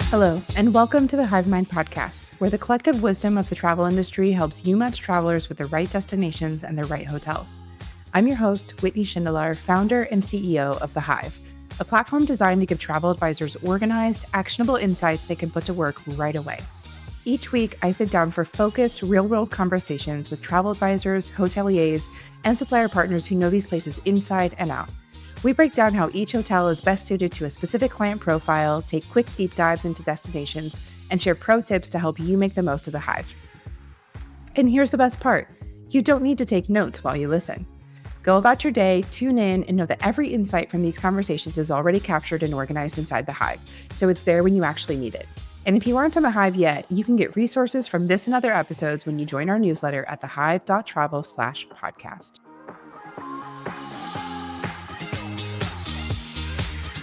Hello, and welcome to the Hive Mind podcast, where the collective wisdom of the travel industry helps you match travelers with the right destinations and the right hotels. I'm your host, Whitney Schindler, founder and CEO of The Hive, a platform designed to give travel advisors organized, actionable insights they can put to work right away. Each week, I sit down for focused, real-world conversations with travel advisors, hoteliers, and supplier partners who know these places inside and out. We break down how each hotel is best suited to a specific client profile, take quick deep dives into destinations, and share pro tips to help you make the most of the Hive. And here's the best part. You don't need to take notes while you listen. Go about your day, tune in, and know that every insight from these conversations is already captured and organized inside the Hive, so it's there when you actually need it. And if you aren't on the Hive yet, you can get resources from this and other episodes when you join our newsletter at thehive.travel/podcast.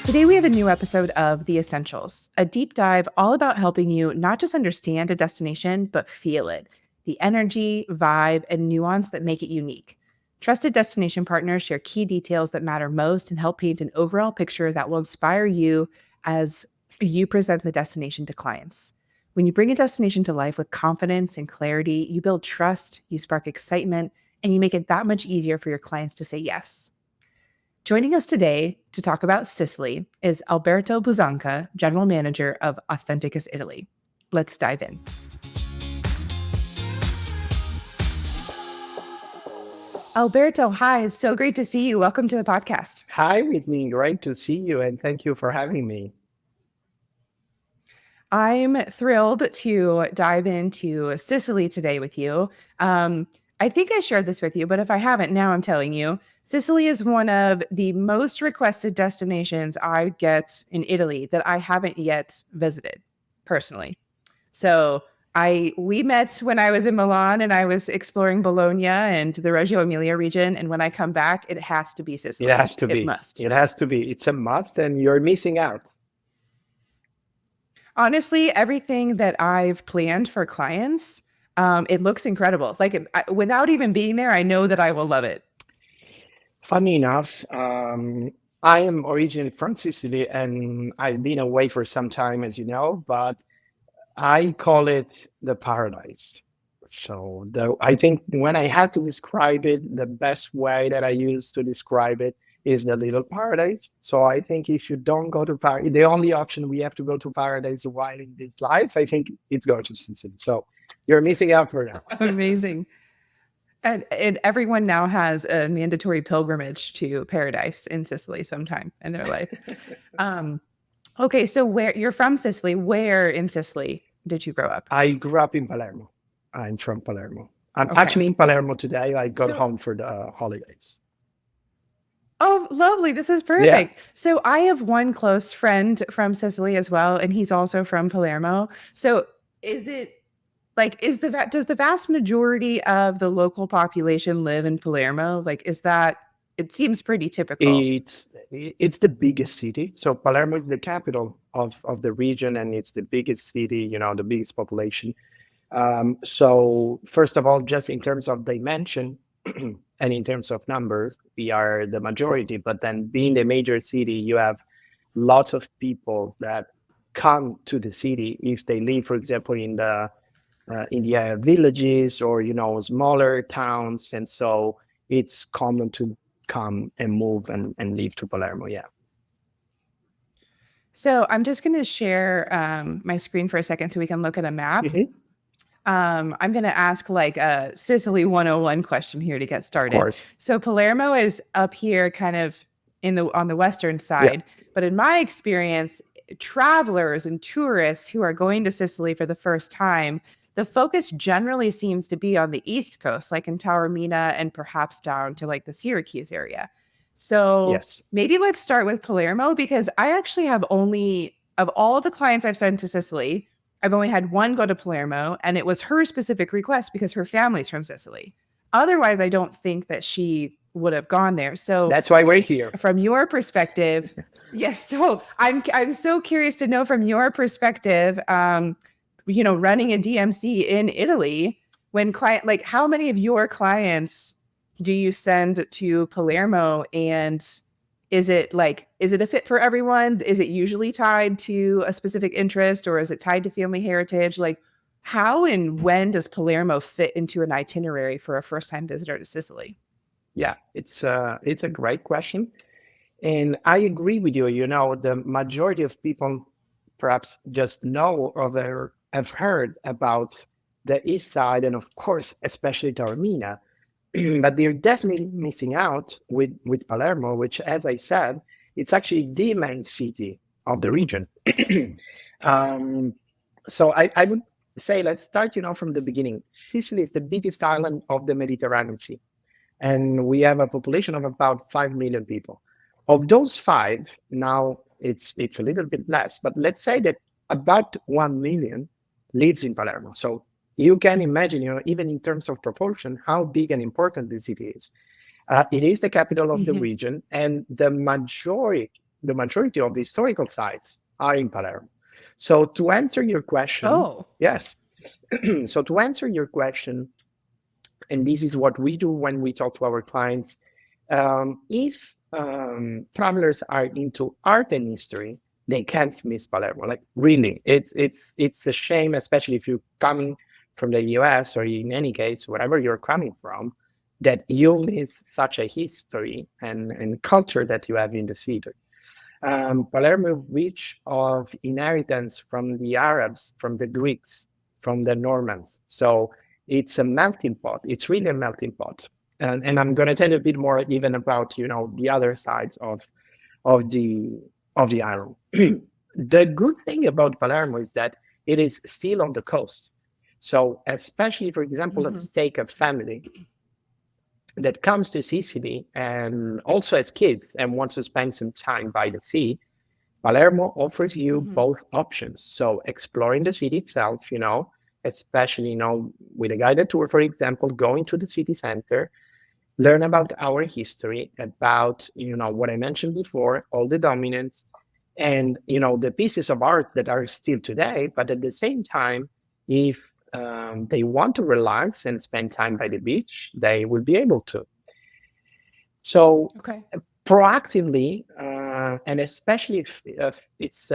Today, we have a new episode of The Essentials, a deep dive all about helping you not just understand a destination, but feel it, the energy, vibe, and nuance that make it unique. Trusted destination partners share key details that matter most and help paint an overall picture that will inspire you as you present the destination to clients. When you bring a destination to life with confidence and clarity, you build trust, you spark excitement, and you make it that much easier for your clients to say yes. Joining us today to talk about Sicily is Alberto Buzzanca, General Manager of Authenticus Italy. Let's dive in. Alberto, hi, it's so great to see you. Welcome to the podcast. Hi, Whitney. Great to see you, and thank you for having me. I'm thrilled to dive into Sicily today with you. I think I shared this with you, but if I haven't, now I'm telling you. Sicily is one of the most requested destinations I get in Italy that I haven't yet visited personally. So we met when I was in Milan and I was exploring Bologna and the Reggio Emilia region. And when I come back, it has to be Sicily. It has to be. It must. It has to be. It's a must, and you're missing out. Honestly, everything that I've planned for clients, it looks incredible. Like without even being there, I know that I will love it. Funny enough, I am originally from Sicily, and I've been away for some time, as you know, but I call it the paradise. So I think when I had to describe it, the best way that I use to describe it is the little paradise. So I think if you don't go to paradise, the only option we have to go to paradise while in this life, I think it's go to Sicily. So you're missing out for now. Amazing. And everyone now has a mandatory pilgrimage to paradise in Sicily sometime in their life. Okay, so where you're from Sicily, where in Sicily did you grow up? I grew up in Palermo. I'm from Palermo. I'm actually in Palermo today. I got home for the holidays. Oh, lovely. This is perfect. Yeah. So I have one close friend from Sicily as well, and he's also from Palermo. So does the vast majority of the local population live in Palermo? Like, it seems pretty typical. It's the biggest city. So Palermo is the capital of the region, and it's the biggest city, the biggest population. So first of all, just in terms of dimension and in terms of numbers, we are the majority, but then being the major city, you have lots of people that come to the city if they live, for example, in the villages or, smaller towns. And so it's common to come and move and live to Palermo. Yeah. So I'm just going to share my screen for a second so we can look at a map. Mm-hmm. I'm going to ask like a Sicily 101 question here to get started. So Palermo is up here kind of on the western side. Yeah. But in my experience, travelers and tourists who are going to Sicily for the first time, the focus generally seems to be on the East Coast, like in Taormina and perhaps down to like the Syracuse area. So maybe let's start with Palermo, because I actually have of all the clients I've sent to Sicily, I've only had one go to Palermo, and it was her specific request because her family's from Sicily. Otherwise, I don't think that she would have gone there. So that's why we're here. From your perspective, yes. So I'm so curious to know from your perspective, running a DMC in Italy, how many of your clients do you send to Palermo, and is it a fit for everyone? Is it usually tied to a specific interest, or is it tied to family heritage? Like, how and when does Palermo fit into an itinerary for a first time visitor to Sicily? Yeah, it's a great question. And I agree with you. You know, the majority of people perhaps just know or have heard about the east side, and of course, especially Taormina, but they're definitely missing out with Palermo, which, as I said, it's actually the main city of the region. um, so I would say let's start, from the beginning. Sicily is the biggest island of the Mediterranean Sea, and we have a population of about 5 million people. Of those five, now it's a little bit less, but let's say that about 1 million lives in Palermo. So you can imagine, even in terms of proportion, how big and important the city is. It is the capital of the Hmm. region, and the majority of the historical sites are in Palermo. So to answer your question, Oh. yes. So to answer your question, and this is what we do when we talk to our clients. If travelers are into art and history, they can't miss Palermo. Like really, it's a shame, especially if you're coming from the US or in any case, wherever you're coming from, that you miss such a history and culture that you have in the city. Palermo rich of inheritance from the Arabs, from the Greeks, from the Normans. So it's a melting pot. It's really a melting pot. And I'm going to tell you a bit more even about the other sides of the of the island. The good thing about Palermo is that it is still on the coast. So especially, for example, Hmm. let's take a family that comes to Sicily and also as kids and wants to spend some time by the sea. Palermo offers you Hmm. both options. So exploring the city itself, especially, with a guided tour, for example, going to the city center, learn about our history, about, what I mentioned before, all the dominants and, the pieces of art that are still today. But at the same time, if they want to relax and spend time by the beach, they will be able to. So Okay. proactively, and especially if it's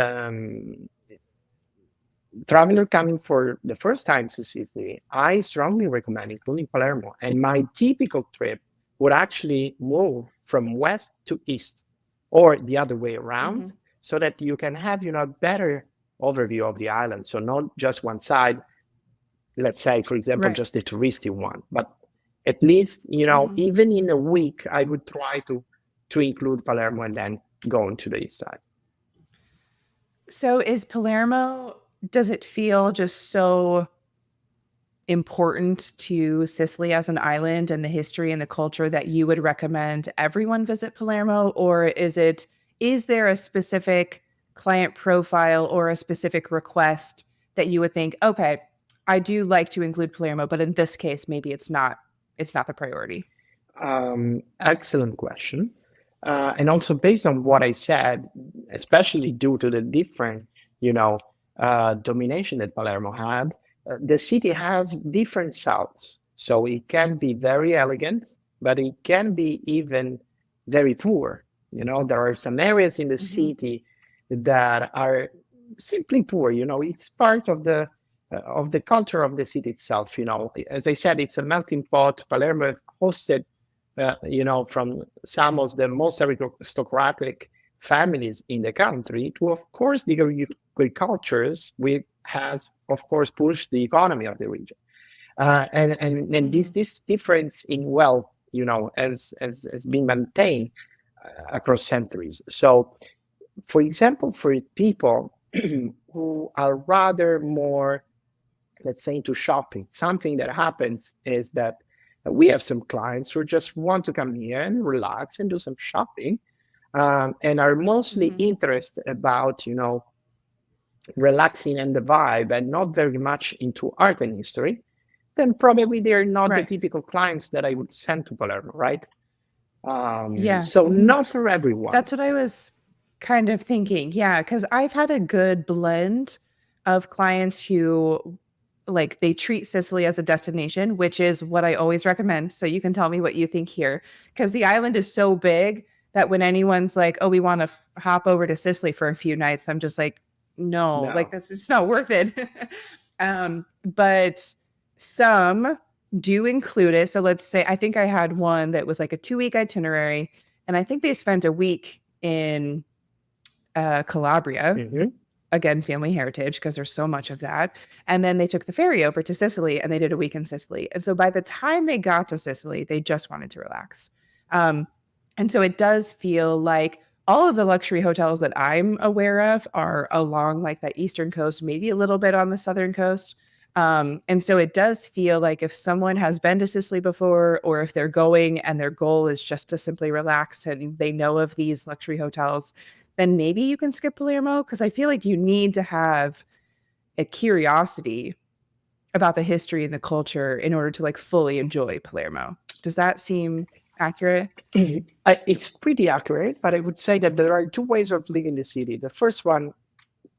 traveler coming for the first time to Sicily, I strongly recommend including Palermo. And my typical trip would actually move from west to east, or the other way Hmm. around, so that you can have a better overview of the island. So not just one side. Let's say, for example, Right. just the touristy one, but at least Hmm. even in a week, I would try to include Palermo and then go into the east side. So is Palermo, does it feel just so important to Sicily as an island and the history and the culture that you would recommend everyone visit Palermo? Or is there a specific client profile or a specific request that you would think, okay, I do like to include Palermo, but in this case, maybe it's not the priority. Excellent question. And also based on what I said, especially due to the different, you know, domination that Palermo had, the city has different styles. So it can be very elegant, but it can be even very poor. There are some areas in the Hmm. city that are simply poor. It's part of the culture of the city itself. As I said, it's a melting pot. Palermo hosted from some of the most aristocratic families in the country to, of course, the agricultures, which has, of course, pushed the economy of the region. And this Hmm. this difference in wealth, has been maintained across centuries. So, for example, for people who are rather more, let's say, into shopping, something that happens is that we have some clients who just want to come here and relax and do some shopping, and are mostly Hmm. interested about relaxing and the vibe and not very much into art and history. Then probably they're not the Right. typical clients that I would send to Palermo, right? Yeah. So Hmm. not for everyone. That's what I was kind of thinking. Yeah, because I've had a good blend of clients who like they treat Sicily as a destination, which is what I always recommend. So you can tell me what you think here. Because the island is so big that when anyone's like, oh, we want to hop over to Sicily for a few nights, I'm just like, no, like No. that's it's not worth it. But some do include it. So let's say I think I had one that was like a 2-week itinerary, and I think they spent a week in Calabria, Hmm. again, family heritage, because there's so much of that. And then they took the ferry over to Sicily and they did a week in Sicily. And so by the time they got to Sicily, they just wanted to relax. Um, and so it does feel like all of the luxury hotels that I'm aware of are along like that eastern coast, maybe a little bit on the southern coast. And so it does feel like if someone has been to Sicily before, or if they're going and their goal is just to simply relax and they know of these luxury hotels, then maybe you can skip Palermo, because I feel like you need to have a curiosity about the history and the culture in order to like fully enjoy Palermo. Does that seem accurate? It's pretty accurate, but I would say that there are two ways of living the city. The first one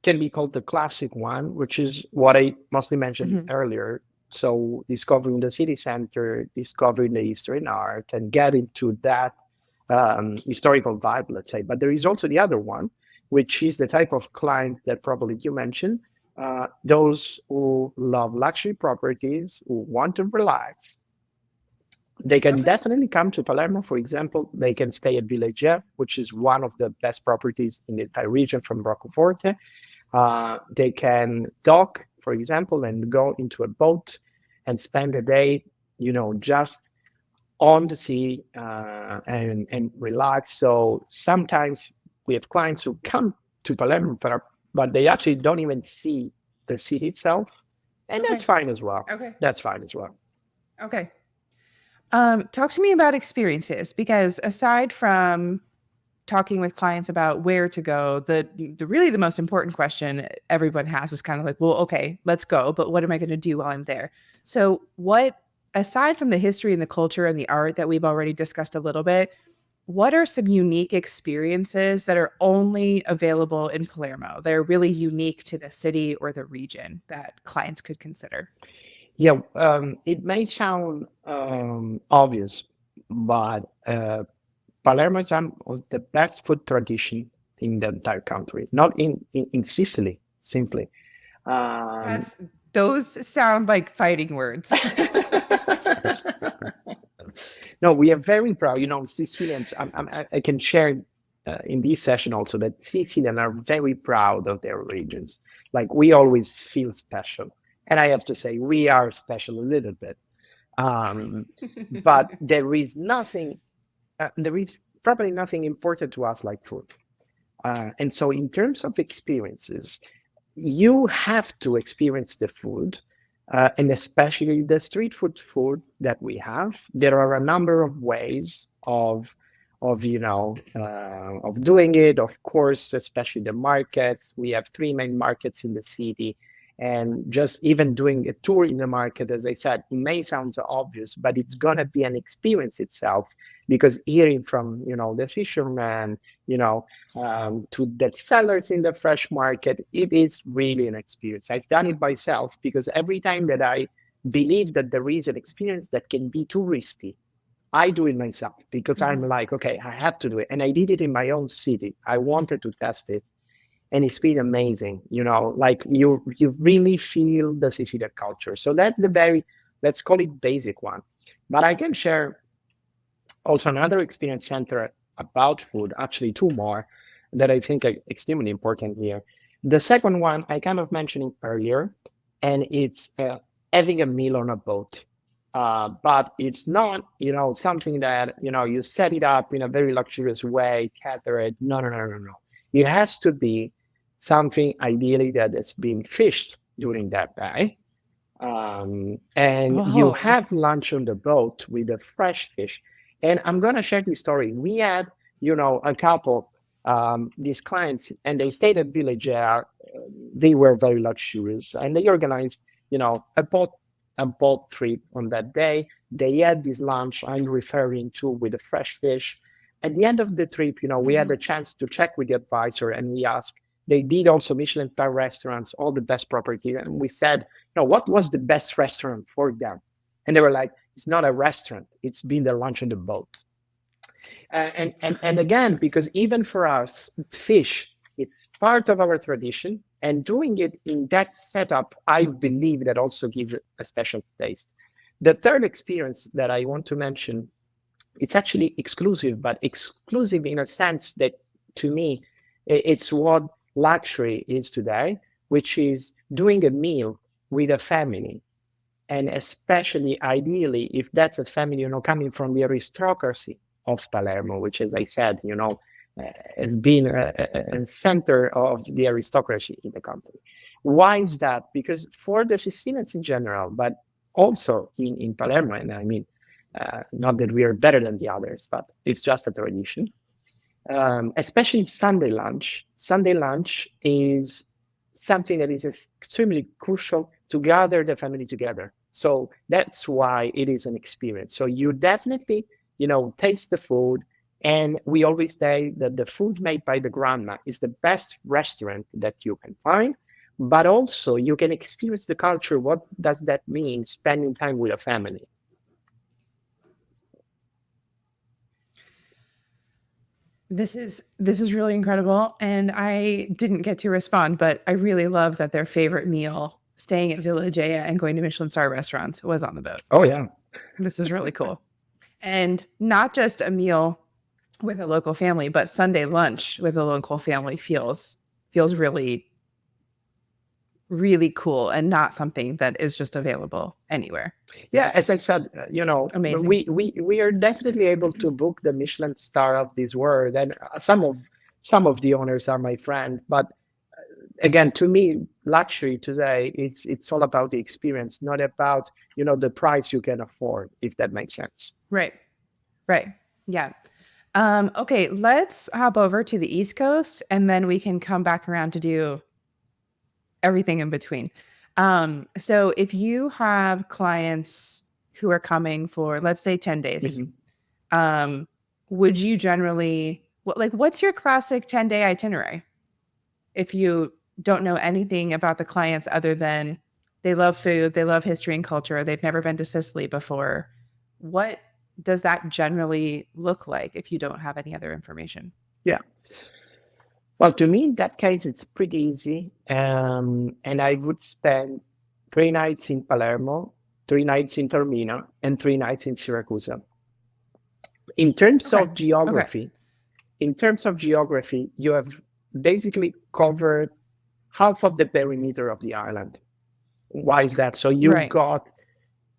can be called the classic one, which is what I mostly mentioned Mhm. earlier. So discovering the city center, discovering the history and art, and get into that historical vibe, let's say. But there is also the other one, which is the type of client that probably you mentioned. Those who love luxury properties, who want to relax, they can Okay. definitely come to Palermo. For example, they can stay at Villeggia, which is one of the best properties in the entire region from Roccaforte. They can dock, for example, and go into a boat and spend a day, just on the sea and relax. So sometimes we have clients who come to Palermo, but they actually don't even see the city itself. And that's Okay. fine as well. Okay. That's fine as well. Okay. Talk to me about experiences, because aside from talking with clients about where to go, the really the most important question everyone has is kind of like, well, okay, let's go, but what am I going to do while I'm there? So, what aside from the history and the culture and the art that we've already discussed a little bit, what are some unique experiences that are only available in Palermo? They're really unique to the city or the region that clients could consider. Yeah, it may sound obvious, but Palermo is the best food tradition in the entire country, not in Sicily, simply. Um, That's those sound like fighting words. no, we are very proud. Sicilians, I can share in this session also that Sicilians are very proud of their regions. Like we always feel special. And I have to say, we are special a little bit. Um, but there is probably nothing important to us like food. And so, in terms of experiences, you have to experience the food, and especially the street food that we have. There are a number of ways of doing it. Of course, especially the markets. We have three main markets in the city, and just even doing a tour in the market, as I said, it may sound obvious, but it's gonna be an experience itself because hearing from the fishermen, to the sellers in the fresh market, it is really an experience. I've done it myself because every time that I believe that there is an experience that can be touristy, I do it myself because I'm Mhm. like, okay, I have to do it. And I did it in my own city. I wanted to test it. And it's been amazing, like you really feel the Sicilian culture. So that's the very, let's call it basic one. But I can share also another experience center about food, actually two more that I think are extremely important here. The second one I kind of mentioned earlier, and it's having a meal on a boat. But it's not, something that, you set it up in a very luxurious way, cater it. No, no, no, no, no. It has to be something ideally that has been fished during that day, and you Oh. have lunch on the boat with the fresh fish. And I'm going to share this story. We had, a couple, these clients, and they stayed at Village Air. They were very luxurious, and they organized, a boat trip on that day. They had this lunch I'm referring to with the fresh fish. At the end of the trip, we had Mhm. a chance to check with the advisor, and we asked. They did also Michelin star restaurants, all the best property, and we said, what was the best restaurant for them? And they were like, it's not a restaurant. It's been their lunch on the boat. And again, because even for us, fish, it's part of our tradition, and doing it in that setup, I believe that also gives it a special taste. The third experience that I want to mention, it's actually exclusive, but exclusive in a sense that, to me, it's what luxury is today, which is doing a meal with a family, and especially ideally if that's a family, coming from the aristocracy of Palermo, which, as I said, has been a center of the aristocracy in the country. Why is that? Because for the Sicilians in general, but also in Palermo, and I mean, not that we are better than the others, but it's just a tradition. Especially Sunday lunch. Sunday lunch is something that is extremely crucial to gather the family together. So that's why it is an experience. So you definitely, taste the food. And we always say that the food made by the grandma is the best restaurant that you can find. But also you can experience the culture. What does that mean? Spending time with a family. This is really incredible, and I didn't get to respond, but I really love that their favorite meal, staying at Villa Gea and going to Michelin star restaurants, was on the boat. Oh, yeah. This is really cool. And not just a meal with a local family, but Sunday lunch with a local family feels really, really cool, and not something that is just available anywhere. Yeah, as I said, Amazing. we are definitely able to book the Michelin star of this world, and some of the owners are my friend. But again, to me, luxury today, it's all about the experience, not about the price you can afford, if that makes sense. Right. Yeah. Okay, let's hop over to the East Coast, and then we can come back around to do everything in between. So if you have clients who are coming for, let's say, 10 days, would you generally, what's your classic 10-day itinerary? If you don't know anything about the clients other than they love food, they love history and culture, they've never been to Sicily before, what does that generally look like if you don't have any other information? Yeah. Well, to me, in that case, it's pretty easy. And I would spend 3 nights in Palermo, 3 nights in Taormina, and 3 nights in Syracuse. In terms Okay. of geography, you have basically covered half of the perimeter of the island. Why is that? So you've Right. got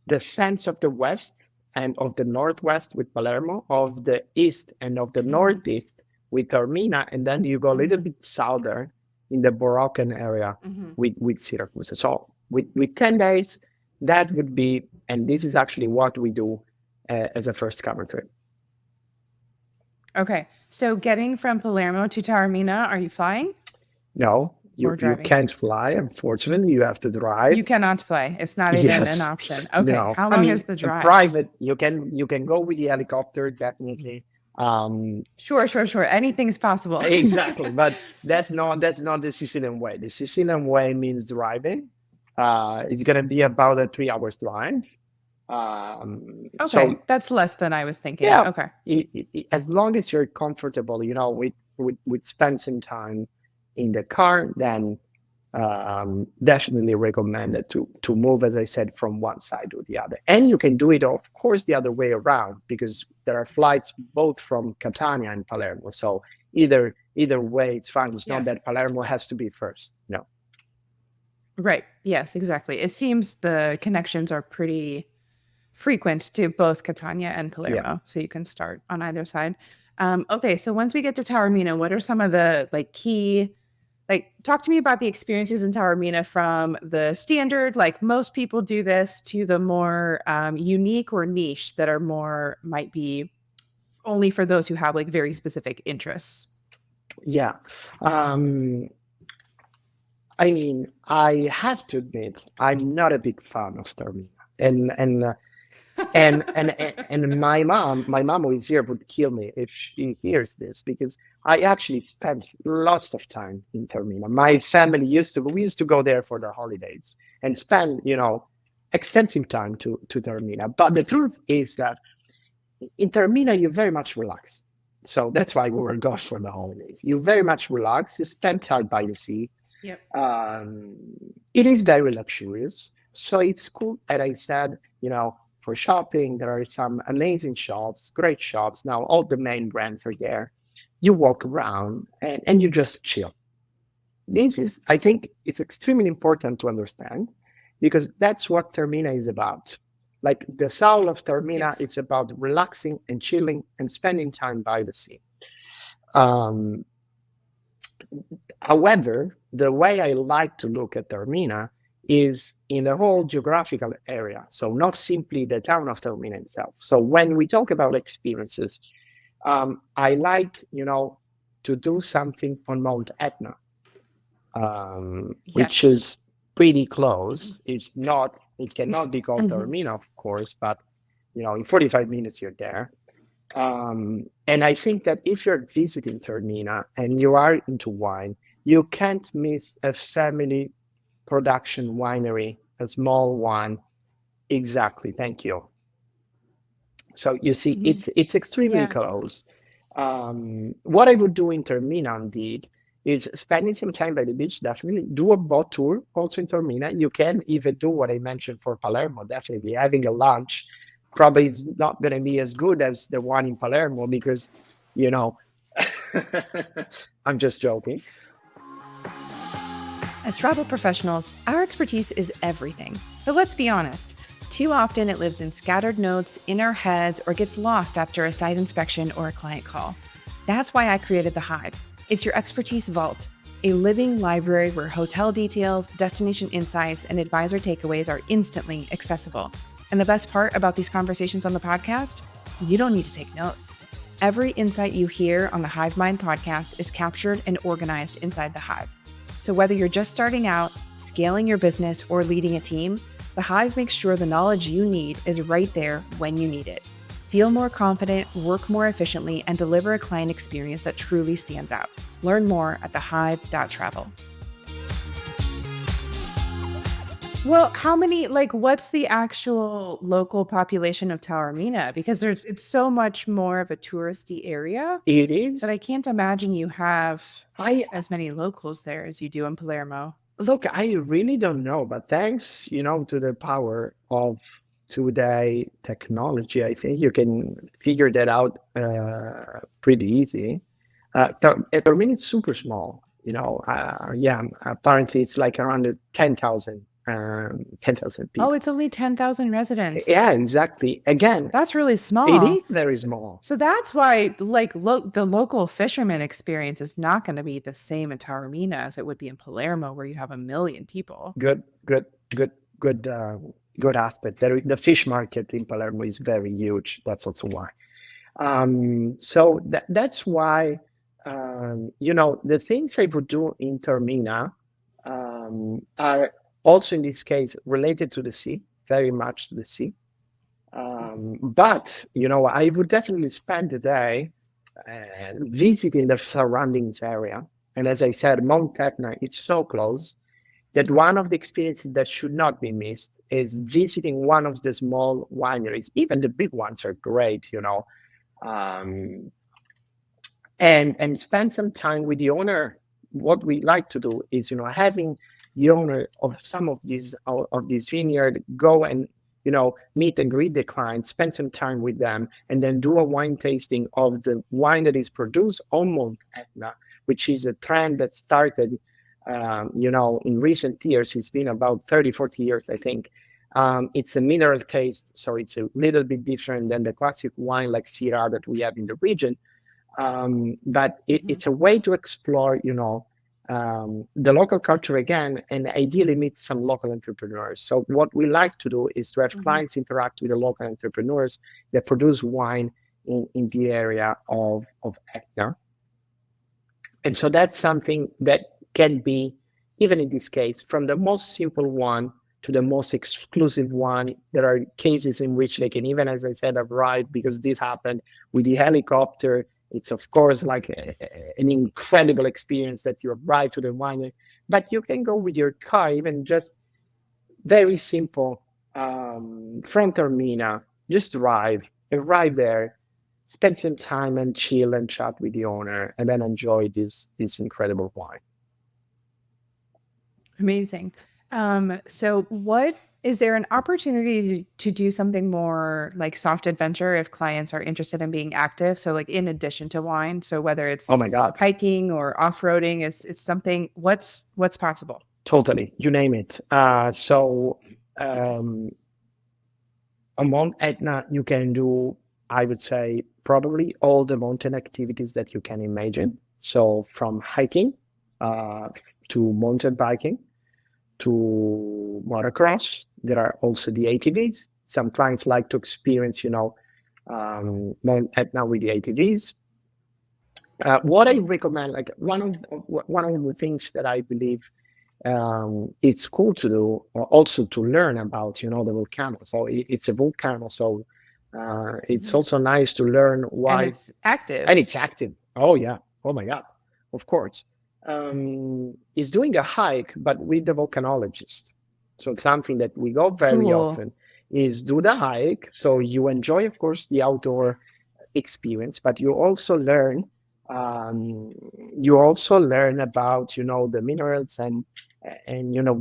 the sense of the west and of the northwest with Palermo, of the east and of the northeast with Taormina, and then you go a little bit southern in the Baroque area with Syracuse. So with 10 days, that would be, and this is actually what we do as a first cover trip. Okay. So getting from Palermo to Taormina, are you flying? No, you can't fly, unfortunately. You have to drive. You cannot fly. It's not even an option. Okay. No. How long is the drive? Private, you can go with the helicopter, definitely. Sure. Anything's possible. Exactly, but that's not the Sicilian way. The Sicilian way means driving. It's gonna be about a 3 hours drive. Okay, so that's less than I was thinking. yeah, Okay. as long as you're comfortable, with spend some time in the car, then definitely recommended to move, as I said, from one side to the other. And you can do it, of course, the other way around, because there are flights both from Catania and Palermo. So either way, it's fine. It's not that Palermo has to be first. No. Right. Yes, exactly. It seems the connections are pretty frequent to both Catania and Palermo, so you can start on either side. Okay, so once we get to Taormina, what are some of the key, talk to me about the experiences in Taormina, from the standard, most people do this, to the more unique or niche that are more, might be only for those who have very specific interests. Yeah. I mean, I have to admit, I'm not a big fan of Taormina. And my mom who is here would kill me if she hears this, because I actually spent lots of time in Taormina. My family we used to go there for the holidays and spend extensive time to Taormina. But the truth is that in Taormina, you very much relax. So that's why we were going for the holidays. You very much relax. You spend time by the sea. Yep. Um, it is very luxurious. So it's cool. And I said, for shopping, there are some amazing shops, great shops. Now, all the main brands are there. You walk around and you just chill. This is, I think, it's extremely important to understand because that's what Termina is about. Like the soul of Termina, Yes. it's about relaxing and chilling and spending time by the sea. Um, However, the way I like to look at Termina is in the whole geographical area. So not simply the town of Termina itself. So when we talk about experiences, I like, to do something on Mount Etna, which Yes. is pretty close. It cannot be called Mhm. Taormina, of course, but in 45 minutes you're there. And I think that if you're visiting Taormina and you are into wine, you can't miss a family production winery, a small one. Exactly. Thank you. So you see, Mhm. it's extremely Yeah. close. What I would do in Termina indeed is spending some time by the beach, definitely do a boat tour also in Termina. You can even do what I mentioned for Palermo, definitely having a lunch. Probably it's not going to be as good as the one in Palermo because, you know, I'm just joking. As travel professionals, our expertise is everything. But let's be honest, too often it lives in scattered notes in our heads or gets lost after a site inspection or a client call. That's why I created The Hive. It's your expertise vault, a living library where hotel details, destination insights, and advisor takeaways are instantly accessible. And the best part about these conversations on the podcast? You don't need to take notes. Every insight you hear on the Hive Mind podcast is captured and organized inside the Hive. So, whether you're just starting out, scaling your business, or leading a team, the Hive makes sure the knowledge you need is right there when you need it. Feel more confident, work more efficiently, and deliver a client experience that truly stands out. Learn more at thehive.travel. Well, how many, like, what's the actual local population of Taormina? Because it's so much more of a touristy area It that I is. can't imagine you have I as many locals there as you do in Palermo. Look, I really don't know, but thanks, to the power of today technology, I think you can figure that out pretty easy. Termini is super small, yeah, apparently it's like around 10,000 Oh, people. it's only 10,000 residents. Yeah, exactly. Again, That's really it small. is very So, small. so that's why, like, the local fisherman experience is not going to be the same in Taormina as it would be in Palermo, where you have a million people. Good, good, good, good, good aspect. The fish market in Palermo is very huge. That's also why. So that's why, the things I would do in Termina are also in this case related to the sea, very much to the sea. But, I would definitely spend the day visiting the surroundings area. And as I said, Mount Etna, it's so close that one of the experiences that should not be missed is visiting one of the small wineries. Even the big ones are great, um, and spend some time with the owner. What we like to do is, having the owner of some of these vineyard go and meet and greet the clients, spend some time with them, and then do a wine tasting of the wine that is produced on Mount Etna, which is a trend that started, in recent years. It's been about 30, 40 years, I think. It's a mineral taste, so it's a little bit different than the classic wine like Syrah that we have in the region, but Mhm. it's a way to explore, the local culture again, and ideally meet some local entrepreneurs. So what we like to do is to have Mhm. clients interact with the local entrepreneurs that produce wine in the area of Etna. And so that's something that can be, even in this case, from the most simple one to the most exclusive one. There are cases in which they can even, as I said, arrive because this happened with the helicopter. It's of course like an incredible experience that you arrive to the winery, but you can go with your car, even just very simple, from Termina, just drive. arrive there, spend some time and chill and chat with the owner, and then enjoy this incredible wine. Amazing. So what is there an opportunity to do something more like soft adventure if clients are interested in being active? So like in addition to wine, so whether it's Oh my God, hiking or off-roading, is it's something what's possible? totally. You name it. Um, on Mount Etna, you can do, I would say, probably all the mountain activities that you can imagine. So from hiking uh, to mountain biking to motocross. There are also the ATVs. Some clients like to experience, Mount Etna with the ATVs. What I recommend, like one of the things that I believe it's cool to do, also to learn about, the volcano. So it's a volcano, so it's Mhm. also nice to learn And why, it's and active. it's active. Oh yeah, oh my god, of course. Is doing a hike, but with the volcanologist. So it's something that we go very Cool. often. Is do the hike, so you enjoy, of course, the outdoor experience, but um, you also learn about, the minerals and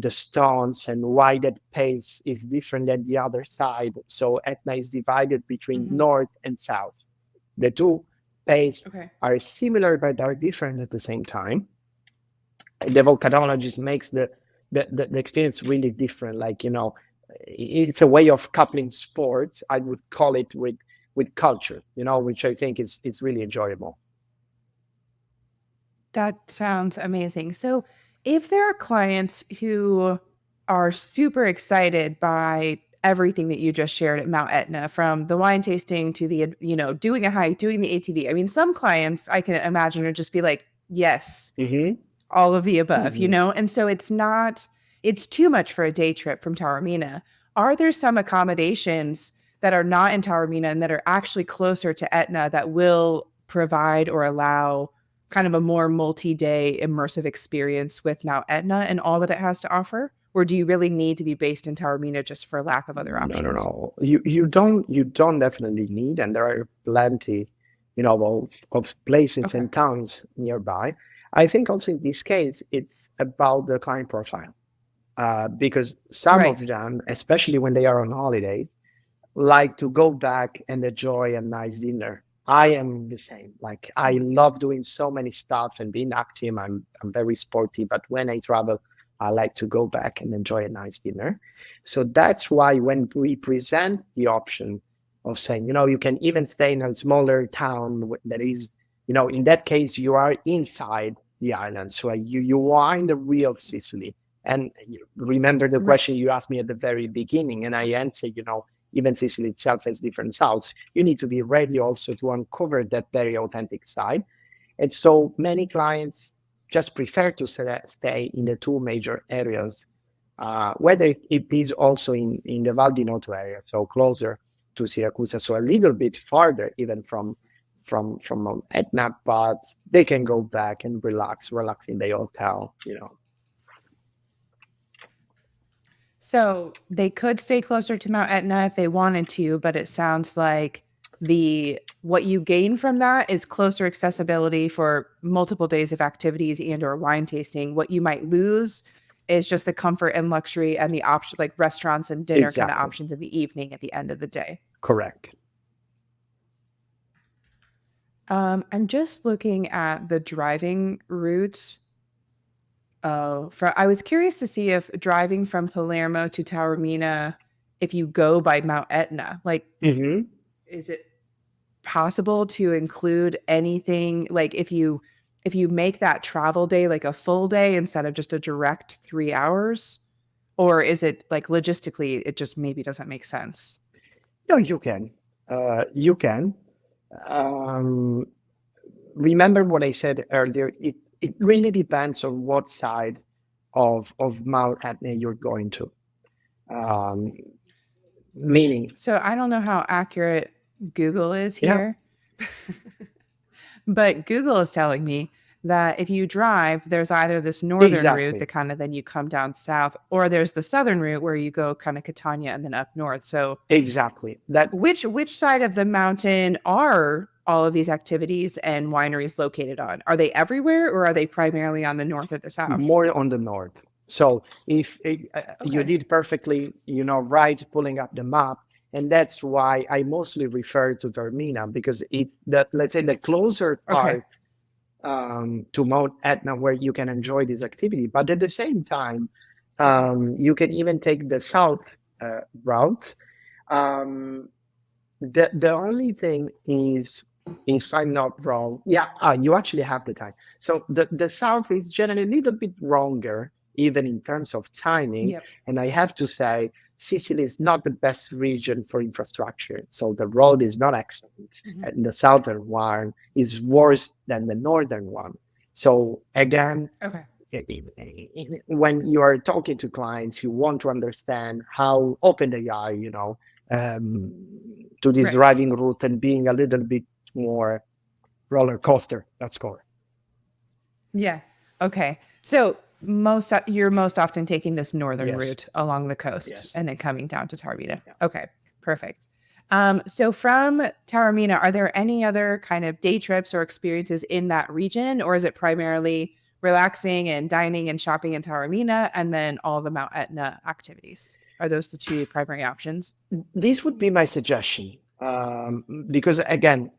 the stones and why that pace is different than the other side. So Etna is divided between Mhm. north and south. The two pace Okay. are similar but are different at the same time. The volcanologist makes the experience really different. Like, it's a way of coupling sports, I would call it, with culture, which I think is really enjoyable. That sounds amazing. So, if there are clients who are super excited by everything that you just shared at Mount Etna, from the wine tasting to the, doing a hike, doing the ATV. I mean, some clients I can imagine would just be like, yes, Hmm. all of the above, Hmm. And so it's too much for a day trip from Taormina. Are there some accommodations that are not in Taormina and that are actually closer to Etna that will provide or allow kind of a more multi-day immersive experience with Mount Etna and all that it has to offer? Or do you really need to be based in Taormina just for lack of other No, no, options? no. You don't definitely need, and there are plenty, of places Okay. and towns nearby. I think also in this case, it's about the client profile, because some of Right. them, especially when they are on holiday, like to go back and enjoy a nice dinner. I am the same. Like, I love doing so many stuff and being active. I'm very sporty, but when I travel, I like to go back and enjoy a nice dinner. So that's why when we present the option of saying, you can even stay in a smaller town that is, in that case, you are inside the island. So you are in the real Sicily. And remember the Right. question you asked me at the very beginning, and I answered, even Sicily itself has different souths. You need to be ready also to uncover that very authentic side. And so many clients just prefer to stay in the two major areas, whether it is also in the Val di Noto area, so closer to Syracuse, so a little bit farther even from Mount Etna, but they can go back and relax in the hotel. So they could stay closer to Mount Etna if they wanted to, but it sounds like the what you gain from that is closer accessibility for multiple days of activities and or wine tasting. What you might lose is just the comfort and luxury and the option like restaurants and dinner kind of Exactly. options in the evening at the end of the day. Correct. I'm just looking at the driving routes. Oh, I was curious to see if driving from Palermo to Taormina, if you go by Mount Etna, like, Hmm. is it possible to include anything like if you make that travel day like a full day instead of just a direct 3 hours? Or is it like logistically it just maybe doesn't make sense? No, you can. You can. Um, Remember what I said earlier. It really depends on what side of Mount Etna you're going to. Um, Meaning, So I don't know how accurate Google is yeah. here, but Google is telling me that if you drive, there's either this northern route Exactly. that kind of then you come down south, or there's the southern route where you go kind of Catania and then up north. So Exactly. That which side of the mountain are all of these activities and wineries located on? Are they everywhere, or are they primarily on the north or the south? more on the north. So if you Okay. did perfectly, right, pulling up the map, and that's why I mostly refer to Taormina because it's the, let's say, the closer Okay. part to Mount Etna where you can enjoy this activity. But at the same time, you can even take the south route. Um, the only thing is, if I'm not wrong, yeah, you actually have the time. So the south is generally a little bit longer, even in terms of timing. Yep. And I have to say, Sicily is not the best region for infrastructure. So the road is not excellent. Mhm. And the southern one is worse than the northern one. So again, Okay. when you are talking to clients, you want to understand how open they are, um, to this Right. driving route and being a little bit more roller coaster. That's core. Yeah. Okay. So you're most often taking this northern Yes. route along the coast Yes. and then coming down to Taormina. Yeah. Okay. Perfect. So from Taormina, are there any other kind of day trips or experiences in that region, or is it primarily relaxing and dining and shopping in Taormina and then all the Mount Etna activities? Are those the two primary options? This would be my suggestion, because again,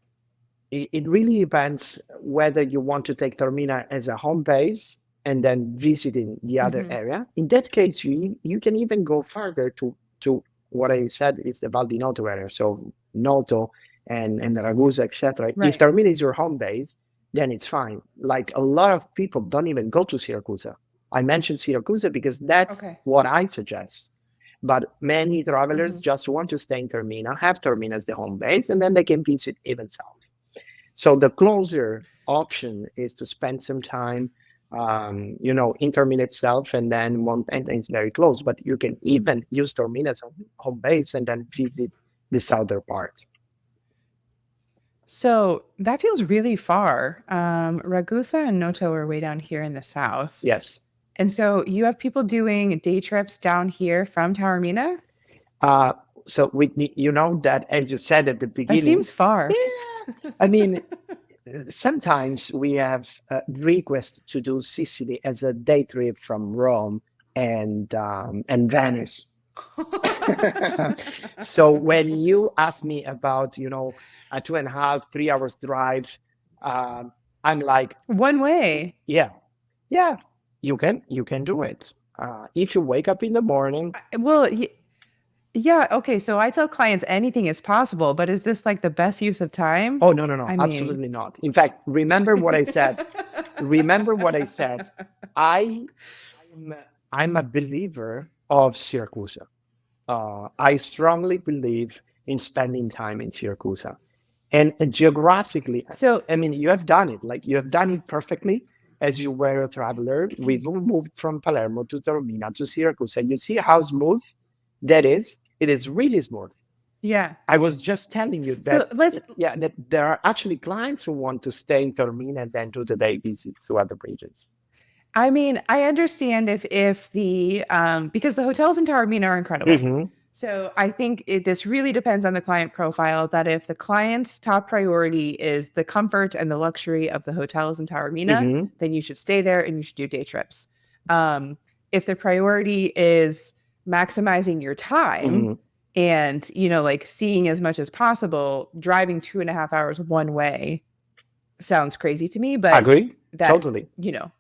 it really depends whether you want to take Taormina as a home base and then visiting the other Hmm. area. In that case, you can even go further to what I said is the Val di Noto area, so Noto and Ragusa, etc. If Right. Taormina is your home base, then it's fine. Like a lot of people don't even go to Syracuse. I mentioned Syracuse because that's Okay. what I suggest. But many travelers Hmm. just want to stay in Taormina, have Taormina as the home base, and then they can visit even south. So the closer option is to spend some time, in Taormina itself, and then Montana is very close. But you can even use Taormina as a home base and then visit the southern part. So that feels really far. Ragusa and Noto are way down here in the south. Yes. And so you have people doing day trips down here from Taormina? Uh, so Whitney, that, as you said at the That beginning, seems far. yeah, I mean, sometimes we have requests to do Sicily as a day trip from Rome and Venice. So when you ask me about, a 2.5, 3 hours drive, I'm like, One way. yeah, yeah, you can do it. If you wake up in the morning. Well, yeah. Okay. So I tell clients anything is possible, but is this like the best use of time? Oh, no, no, no, I mean, absolutely not. In fact, remember what I said. Remember what I said. I, I'm, I'm a believer of Syracuse. I strongly believe in spending time in Syracuse. And geographically, so I mean, you have done it. Like you have done it perfectly as you were a traveler. We moved from Palermo to Taormina to Syracuse, and you see how smooth that is. It is really smooth. yeah. I was just telling you So that, let's yeah, that there are actually clients who want to stay in Taormina and then do the day visits to other regions. I mean, I understand if the because the hotels in Taormina are incredible. Hmm. So I think this really depends on the client profile. That if the client's top priority is the comfort and the luxury of the hotels in Taormina, Hmm. then you should stay there and you should do day trips. Um, if the priority is maximizing your time Hmm. and like seeing as much as possible, driving 2.5 hours one way sounds crazy to me, but Agree? that, Totally.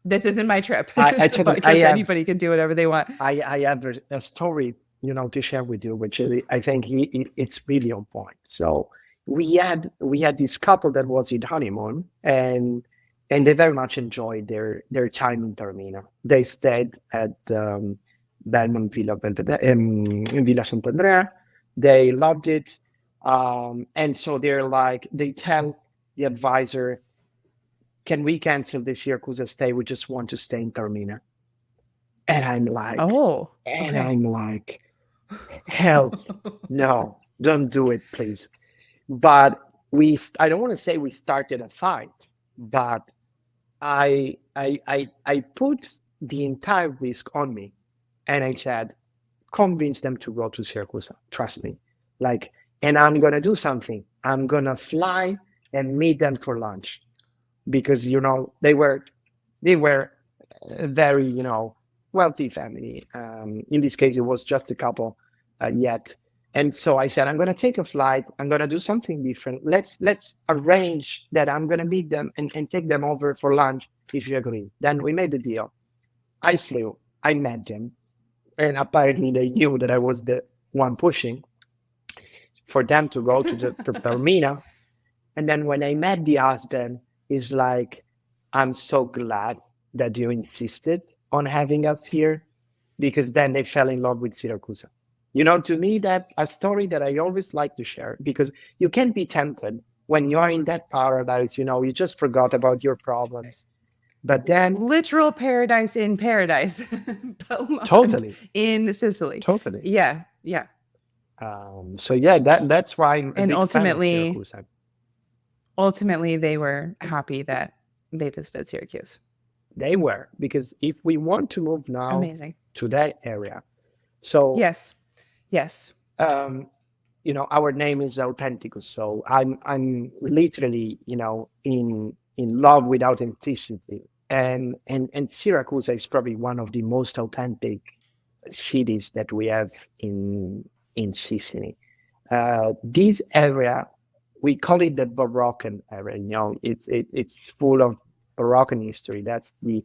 this isn't my trip. I So I totally, guess anybody can do whatever they want. I have a story, to share with you, which I think it's really on point. So we had this couple that was in honeymoon, and they very much enjoyed their time in Taormina. They stayed at Belmont Villa in Villa Sant'Andrea. They loved it, and so they tell the advisor, "Can we cancel this Syracuse stay? We just want to stay in Taormina." And I'm like, Oh, and okay. I'm like, hell no, don't do it, please. But I don't want to say we started a fight, but I put the entire risk on me, and I said, convince them to go to Syracuse. Trust me. Like, and I'm gonna do something. I'm gonna fly and meet them for lunch because they were a very wealthy family. In this case, it was just a couple yet. And so I said, I'm gonna take a flight. I'm gonna do something different. Let's arrange that I'm gonna meet them and take them over for lunch if you agree. Then we made the deal. I flew. I met them, and apparently they knew that I was the one pushing for them to go to Taormina. And then when I met the husband, he's like, I'm so glad that you insisted on having us here because then they fell in love with Syracuse. To me, that's a story that I always like to share because you can't be tempted when you are in that paradise, you just forgot about your problems. But then, Literal paradise in paradise. Belmont totally, in Sicily. totally. Yeah, yeah. So yeah, that's why I'm a And big fan of ultimately, Syracuse. ultimately they were happy that they visited Syracuse. They were, because if we want to move now Amazing. to that area, so Yes. Yes. um, our name is Authenticus. So I'm literally, in love with authenticity, and Syracuse is probably one of the most authentic cities that we have in Sicily. This area, we call it the Baroque area. It's full of Baroque history. That's the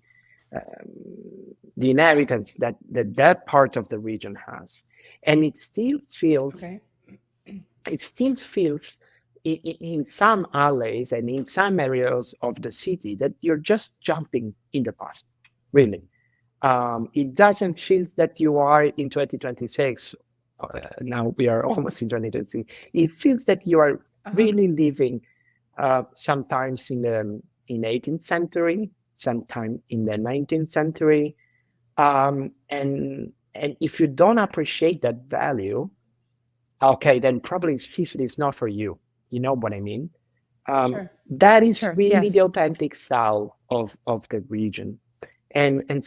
inheritance that part of the region has, and Okay. it still feels in some alleys and in some areas of the city that you're just jumping in the past. Really, it doesn't feel that you are in 2026. Now we are almost in 2026. It feels that you are Uh-huh. really living sometimes in 18th century, sometime in the 19th century. And if you don't appreciate that value, okay, then probably Sicily is not for you. You know what I mean? Sure. That is Sure. really the Yes. authentic style of the region. And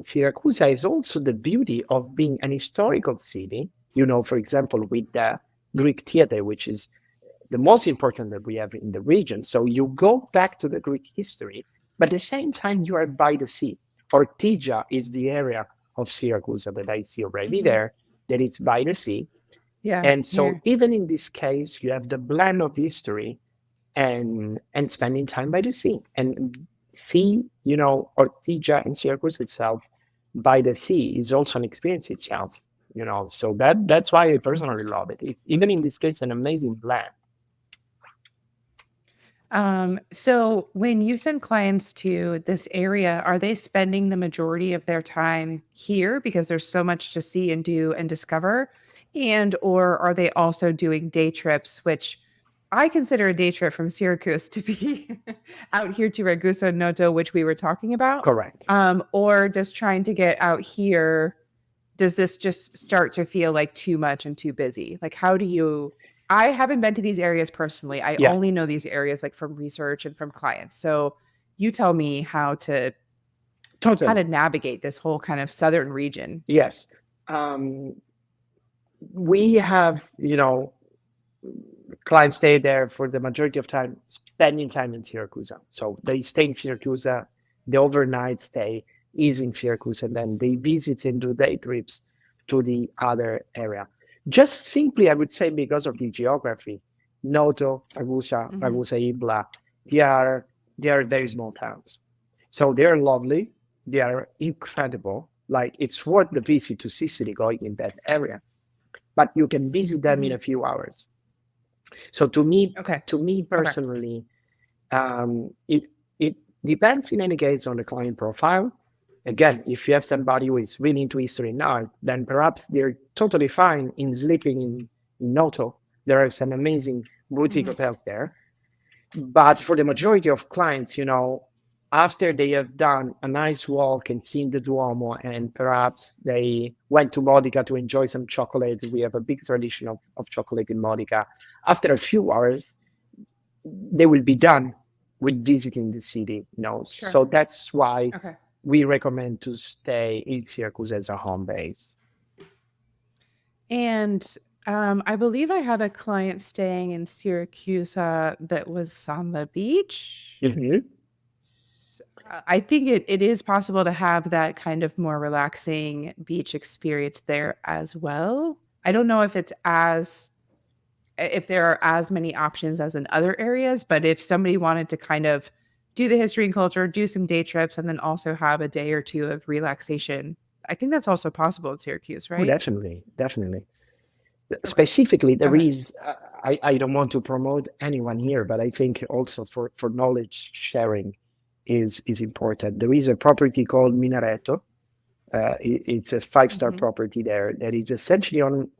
Syracuse is also the beauty of being an historical city. For example, with the Greek theater, which is the most important that we have in the region. So you go back to the Greek history, but at the same time you are by the sea. Ortigia is the area of Syracuse that I see already Hmm. there, that it's by the sea. Yeah. And so Here. even in this case, you have the blend of history and spending time by the sea. And sea, Ortigia and Syracuse itself by the sea is also an experience itself. So that's why I personally love it. It's even in this case an amazing blend. So when you send clients to this area, are they spending the majority of their time here because there's so much to see and do and discover? And or are they also doing day trips, which I consider a day trip from Syracuse to be out here to Ragusa Noto, which we were talking about? Correct. Or just trying to get out here, does this just start to feel like too much and too busy? Like, how do you? I haven't been to these areas personally. I Yeah, only know these areas like from research and from clients. So you tell me how to totally. navigate this whole kind of southern region. Yes. We have, clients stay there for the majority of time, spending time in Syracuse. So they stay in Syracuse, the overnight stay is in Syracuse, and then they visit and do day trips to the other area. Just simply, I would say, because of the geography, Noto, Ragusa, Mhm. Ragusa Ibla, they are they are very small towns. So they are lovely, they are incredible. Like it's worth the visit to Sicily going in that area, but you can visit them in Mhm. a few hours. So to me, Okay. to me Okay. personally, it depends in any case on the client profile. Again, if you have somebody who is really into history and art, then perhaps they're totally fine in sleeping in Noto. There are some amazing boutique Mhm. hotels there. But for the majority of clients, after they have done a nice walk and seen the Duomo, and perhaps they went to Modica to enjoy some chocolate. We have a big tradition of chocolate in Modica. After a few hours, they will be done. with visiting the city. Sure. So that's why Okay. we recommend to stay in Syracuse as a home base. And I believe I had a client staying in Syracuse that was on the beach. Mhm. I think it is possible to have that kind of more relaxing beach experience there as well. I don't know if there are as many options as in other areas, but if somebody wanted to kind of do the history and culture, do some day trips, and then also have a day or two of relaxation, I think that's also possible in Syracuse, Oh, right? definitely, definitely. Okay. Specifically, there Okay. is, I don't want to promote anyone here, but I think also for knowledge sharing is important. There is a property called Minareto. It's a five-star Hmm. property there that is essentially on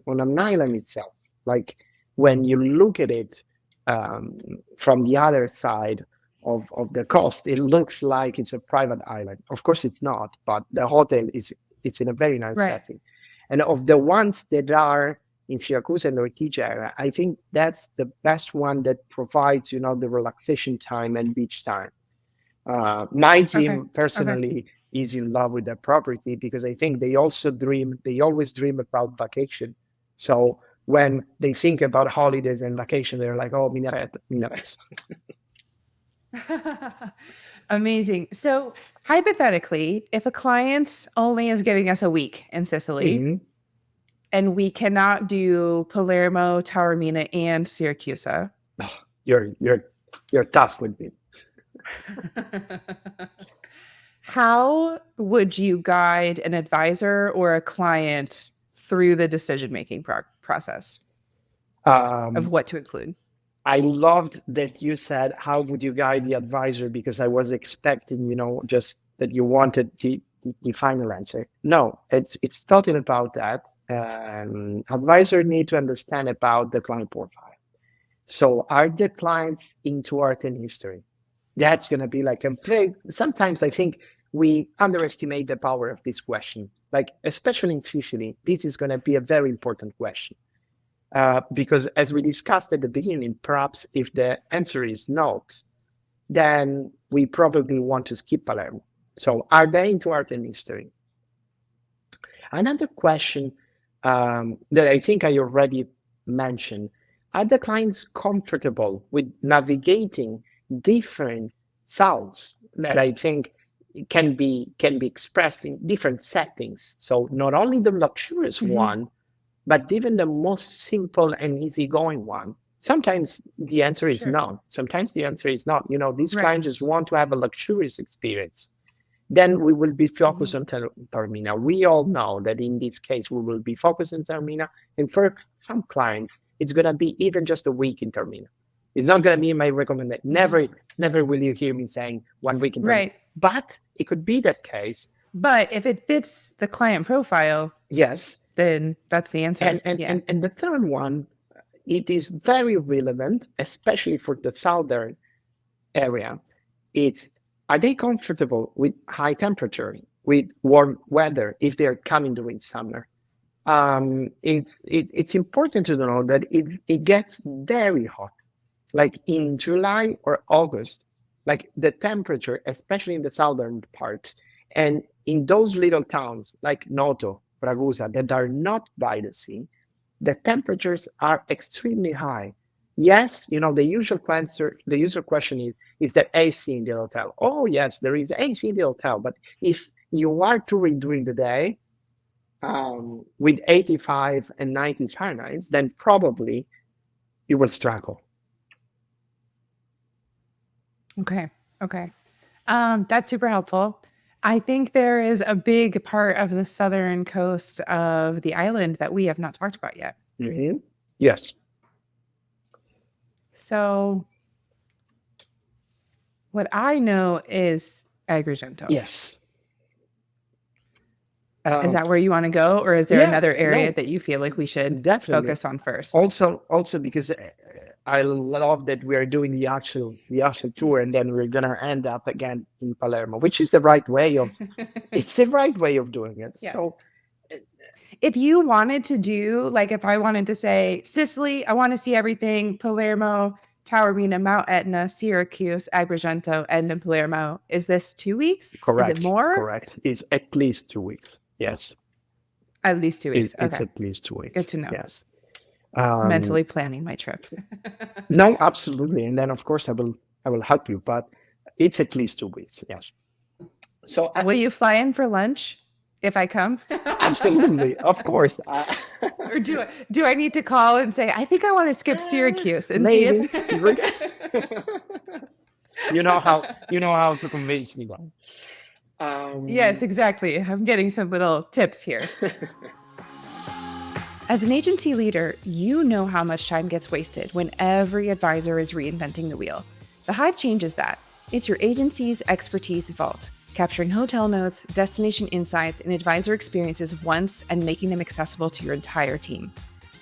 an island itself. Like when you look at it um, from the other side of the coast, it looks like it's a private island. Of course, it's not, but the hotel is it's in a very nice Right. setting. And of the ones that are in Syracuse and Ortigia area, I think that's the best one that provides, the relaxation time and beach time. My Okay. team Okay. personally is in love with that property because I think they always dream about vacation. So when they think about holidays and vacation, they're like, oh, Minaret, Minaret. Amazing. So, hypothetically, if a client only is giving us a week in Sicily Mhm. and we cannot do Palermo, Taormina, and Syracuse, Oh, you're tough with me. how would you guide an advisor or a client through the decision making process of Um, what to include? I loved that you said, how would you guide the advisor? Because I was expecting, just that you wanted the final answer. No, it's totally about that. Advisor need to understand about the client profile. So are the clients into art and history? That's going to be like sometimes I think we underestimate the power of this question. Like, especially in Sicily, this is going to be a very important question. Because as we discussed at the beginning, perhaps if the answer is no, then we probably want to skip Palermo. So are they into art and history? Another question that I think I already mentioned, are the clients comfortable with navigating different sounds that I think can be expressed in different settings? So not only the luxurious Mhm. one, but even the most simple and easygoing one. Sometimes the answer is Sure. no. Sometimes the answer is not. These Right. clients just want to have a luxurious experience. Then we will be focused Mhm. on Taormina. We all know that in this case, we will be focused on Taormina. And for some clients, it's going to be even just a week in Taormina. It's not going to be my recommendation. Mhm. Never will you hear me saying 1 week in Taormina. Right. But it could be that case. But if it fits the client profile, Yes. then that's the answer. And and Yeah. and, and the third one, it is very relevant, especially for the southern area. It's are they comfortable with high temperature, with warm weather if they're coming during summer? It's important to know that it gets very hot, like in July or August, like the temperature, especially in the southern parts, and in those little towns like Noto, Ragusa, that are not by the sea, the temperatures are extremely high. Yes, the usual question is there AC in the hotel? Oh, yes, there is AC in the hotel. But if you are touring during the day with 85 and 90 Fahrenheit, then probably you will struggle. Okay. Okay. That's super helpful. I think there is a big part of the southern coast of the island that we have not talked about yet. Mhm. Yes. So, what I know is Agrigento. Yes. Is Um, that where you want to go, or is there yeah, another area no, that you feel like we should definitely. focus on first? Also because I love that we are doing the actual tour, and then we're gonna end up again in Palermo, which is the right way of it's the right way of doing it. Yeah. So If you wanted to do, like, if I wanted to say Sicily, I want to see everything, Palermo, Taormina, Mount Etna, Syracuse, Agrigento, and then Palermo. Is this 2 weeks? Is it Correct, more? correct. It's at least 2 weeks. Yes, At least 2 weeks. it's Okay. at least two Good weeks. to know. Yes. Um, Mentally planning my trip. no, absolutely. And then of course I will help you, but it's at least 2 weeks. Yes. So Will you fly in for lunch if I come? absolutely, of course. Or do I need to call and say, I think I want to skip Syracuse and see Maybe. if you know how to convince me. Yes, exactly. I'm getting some little tips here. As an agency leader, you know how much time gets wasted when every advisor is reinventing the wheel. The Hive changes that. It's your agency's expertise vault, capturing hotel notes, destination insights, and advisor experiences once and making them accessible to your entire team.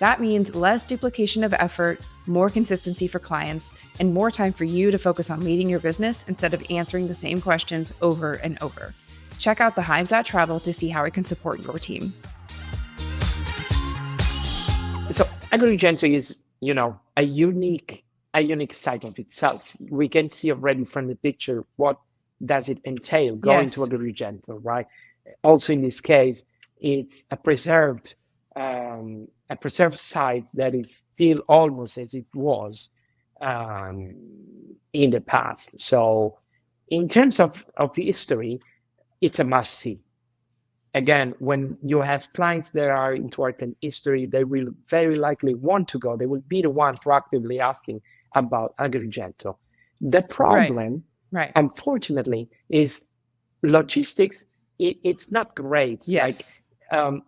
That means less duplication of effort, more consistency for clients, and more time for you to focus on leading your business instead of answering the same questions over and over. Check out thehive.travel to see how it can support your team. So Agrigento is, a unique site of itself. We can see already from the picture what does it entail going to Yes. Agrigento, right? Also in this case, it's a preserved site that is still almost as it was in the past. So in terms of history, it's a must see. Again, when you have clients that are into art and history, they will very likely want to go. They will be the one proactively asking about Agrigento. The problem, Right. unfortunately, is logistics. It's not great. Yes.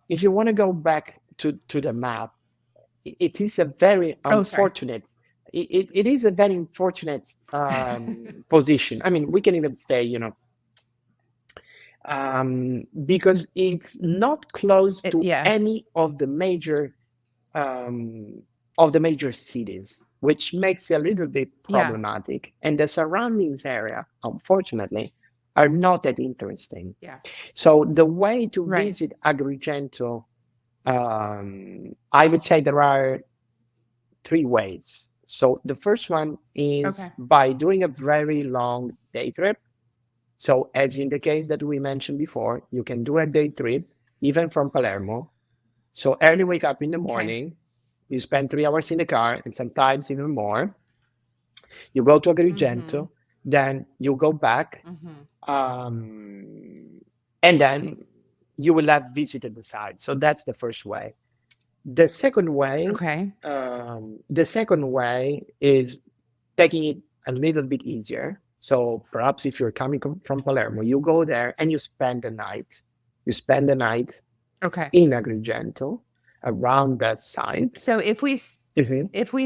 If you want to go back to the map, it is a very unfortunate. It is a very unfortunate position. I mean, we can even say, because it's not close to any of the major cities, which makes it a little bit problematic. And the surroundings area, unfortunately, are not that interesting. Yeah. So the way to visit Agrigento, I would say there are 3 ways. So the first one is by doing a very long day trip. So as in the case that we mentioned before, you can do a day trip, even from Palermo. So early wake up in the morning, you spend 3 hours in the car and sometimes even more. You go to Agrigento, then you go back, and then you will have visited the site. So that's the first way. The second way is taking it a little bit easier. So perhaps if you're coming from Palermo, you go there and you spend the night. You spend the night in Agrigento around that site. So if we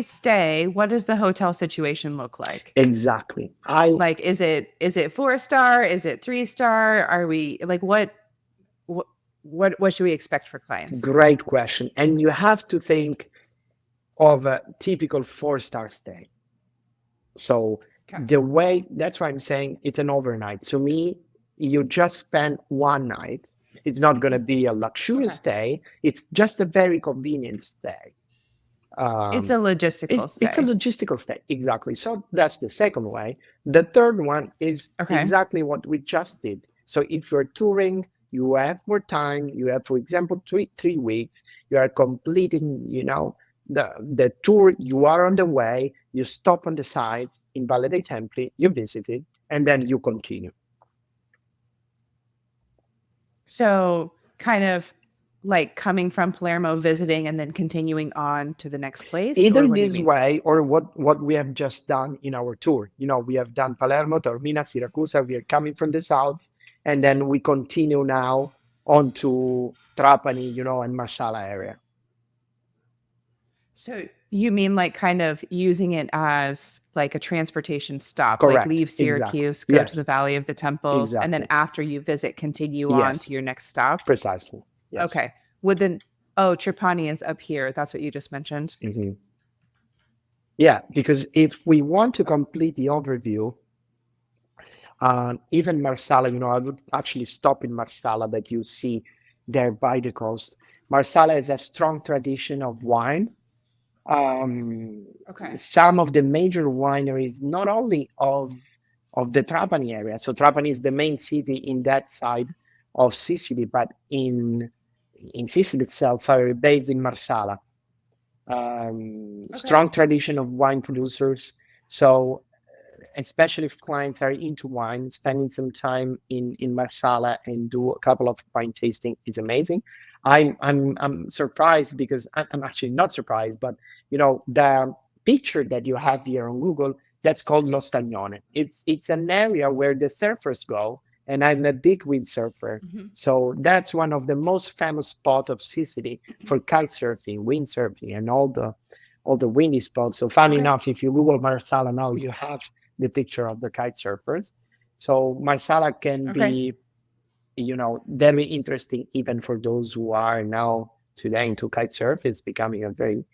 stay, what does the hotel situation look like? Exactly. Is it 4-star? Is it 3-star? Are we what should we expect for clients? Great question. And you have to think of a typical 4-star stay. So that's why I'm saying it's an overnight. So you just spend one night. It's not going to be a luxurious stay. It's just a very convenient stay. It's a logistical stay. It's a logistical stay, exactly. So that's the second way. The third one is exactly what we just did. So if you're touring, you have more time. You have, for example, 3 weeks. You are completing, the tour. You are on the way. You stop on the sites in Valle dei Templi. You visit it, and then you continue. So kind of like coming from Palermo, visiting, and then continuing on to the next place? Either this way or what we have just done in our tour. We have done Palermo, Taormina, Syracuse. We are coming from the south, and then we continue now on to Trapani, and Marsala area. So you mean like kind of using it as like a transportation stop, Correct. Like leave Syracuse, Exactly. go to the Valley of the Temples, and then after you visit, continue on to your next stop? Precisely. Yes. Okay. Trapani is up here. That's what you just mentioned. Mm-hmm. Yeah, because if we want to complete the overview, even Marsala, I would actually stop in Marsala that you see there by the coast. Marsala has a strong tradition of wine. Um, Okay. some of the major wineries, not only of the Trapani area. So Trapani is the main city in that side of Sicily, but in Sicily itself are based in Marsala. Okay. Strong tradition of wine producers. So especially if clients are into wine, spending some time in Marsala and do a couple of wine tasting is amazing. I'm surprised because I'm actually not surprised, but the picture that you have here on Google, that's called Lo Stagnone. It's an area where the surfers go, and I'm a big windsurfer. Mhm. So that's one of the most famous spots of Sicily for kite surfing, windsurfing, and all the windy spots. So funny Okay. enough, if you Google Marsala now, you have the picture of the kite surfers. So Marsala can Okay. be, very interesting even for those who are now today into kite surf. It's becoming a very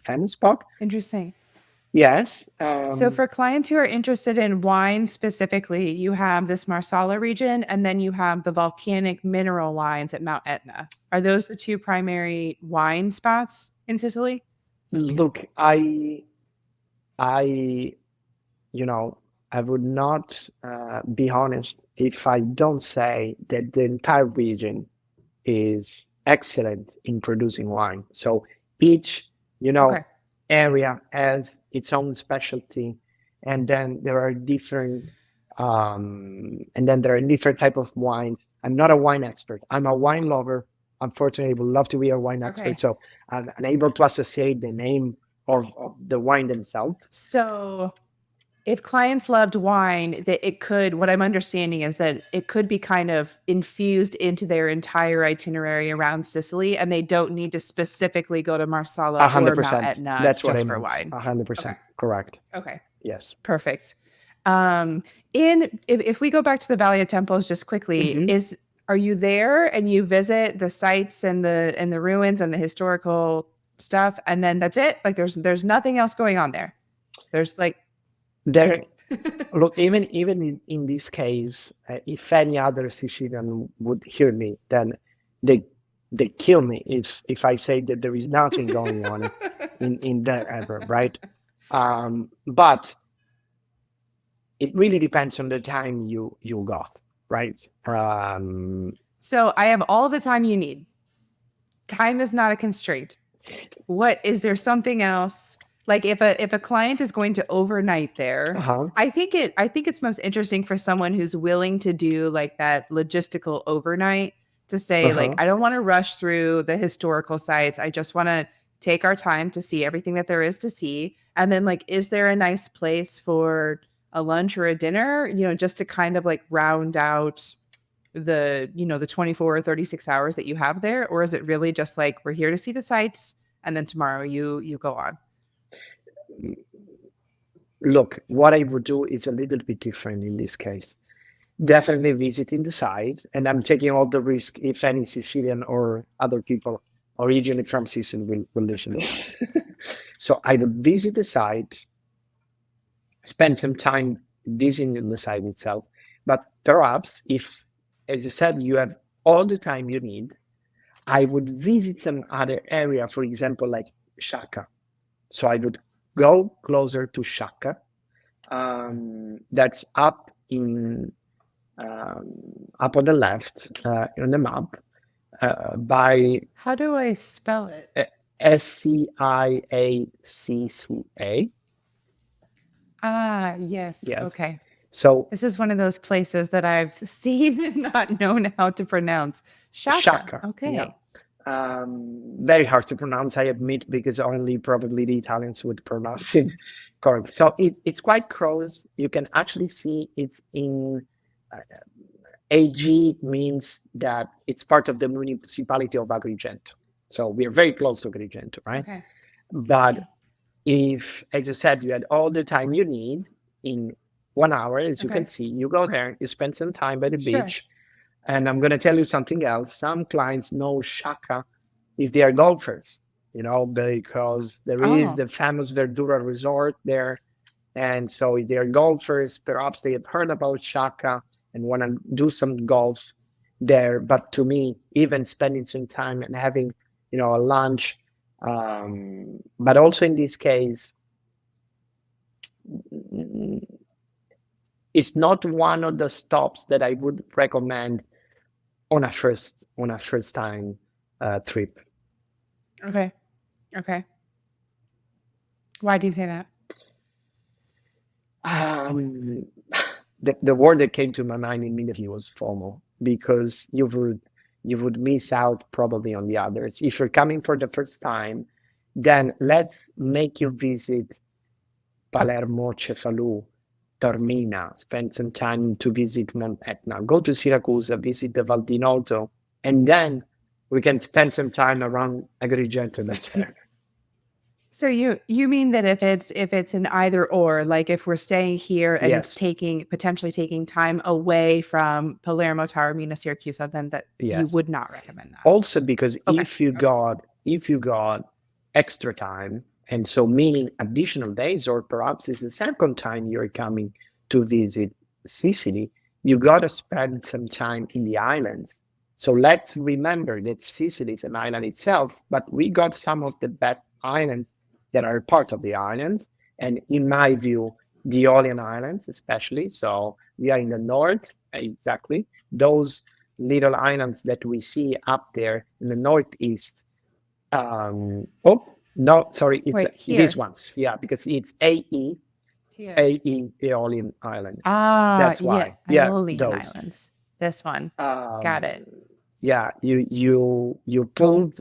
famous spot. Interesting. Yes. So, for clients who are interested in wine specifically, you have this Marsala region, and then you have the volcanic mineral wines at Mount Etna. Are those the two primary wine spots in Sicily? Look, I, you know, I would not be honest if I don't say that the entire region is excellent in producing wine. So each, you know, Okay. area has its own specialty, and then there are different type of wines. I'm not a wine expert. I'm a wine lover. Unfortunately, I would love to be a wine expert. Okay. So I'm unable to associate the name of the wine themselves. So, if clients loved wine, that it could, what I'm understanding is that it could be kind of infused into their entire itinerary around Sicily, and they don't need to specifically go to A Marsala hundred or Mount percent. Etna That's what I just for meant. wine. A hundred Okay. percent correct. Okay. Yes. Perfect. Um, if we go back to the Valley of Temples just quickly, Mhm. are you there and you visit the sites and the ruins and the historical stuff, and then that's it? Like there's nothing else going on there. There's like There, look, even in this case, if any other Sicilian would hear me, then they they kill me if I say that there is nothing going on in that ever, right? But it really depends on the time you got, right? So I have all the time you need. Time is not a constraint. What is there something else? Like if a client is going to overnight there, Uh-huh, I think it's most interesting for someone who's willing to do like that logistical overnight to say like uh-huh. I don't want to rush through the historical sites. I just want to take our time to see everything that there is to see. And then like is there a nice place for a lunch or a dinner, just to kind of like round out the 24 or 36 hours that you have there, or is it really just like we're here to see the sites and then tomorrow you go on? Look, what I would do is a little bit different in this case. Definitely visiting the site, and I'm taking all the risk if any Sicilian or other people originally from Sicily will listen to this. So I would visit the site, spend some time visiting the site itself. But perhaps if, as you said, you have all the time you need, I would visit some other area, for example, like Shaka. So I would go closer to Shaka. That's um, up on the left on the map by How do I spell it? Sciacca. Ah, yes. Yes. Okay. So This is one of those places that I've seen and not known how to pronounce. Shaka. Shaka. Yeah. Okay. Very hard to pronounce, I admit, because only probably the Italians would pronounce it correctly. So it's quite close. You can actually see it's in uh, AG means that it's part of the municipality of Agrigento. So we are very close to Agrigento, right? Okay. But if, as you said, you had all the time you need in 1 hour, as you can Okay. see, you go there, you spend some time by the Sure. beach. And I'm going to tell you something else. Some clients know Shaka if they are golfers, because there is Oh, the famous Verdura resort there. And so if they are golfers, perhaps they have heard about Shaka and want to do some golf there. But to me, even spending some time and having, a lunch But also in this case, mm, it's not one of the stops that I would recommend on a first time trip. Okay. Okay. Why do you say that? Um, the word that came to my mind immediately was FOMO, because you would miss out probably on the others. If you're coming for the first time, then let's make you visit Palermo, Cefalù, Taormina, spend some time to visit Mount Etna, go to Syracuse, visit the Val di Noto, and then we can spend some time around Agrigento. So you mean that if it's an either or, like if we're staying here and it's Yes, taking potentially taking time away from Palermo, Taormina, Syracuse, then that you yes. would not recommend that. Also, because Okay. Okay. if you got extra time, and so meaning additional days, or perhaps it's the second time you're coming to visit Sicily, you gotta spend some time in the islands. So let's remember that Sicily is an island itself, but we got some of the best islands that are part of the islands, and in my view, the Aeolian Islands especially. So we are in the north, exactly. Those little islands that we see up there in the northeast. Oh no, sorry, it's Wait, these here. ones. Yeah, because it's AE Here. AE Aeolian Island. Ah, That's yeah, why. Yeah, Aeolian those. Islands. This one. Got Um, it. yeah, you pulled.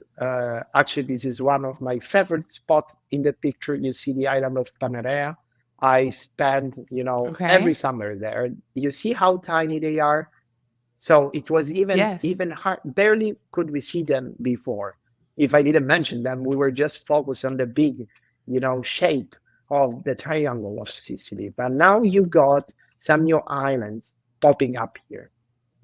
Actually, this is one of my favorite spots in the picture. You see the island of Panarea. I spend, every Okay. summer there. You see how tiny they are. So it was Yes. even hard. Barely could we see them before. If I didn't mention them, we were just focused on the big, shape of the triangle of Sicily. But now you got some new islands popping up here.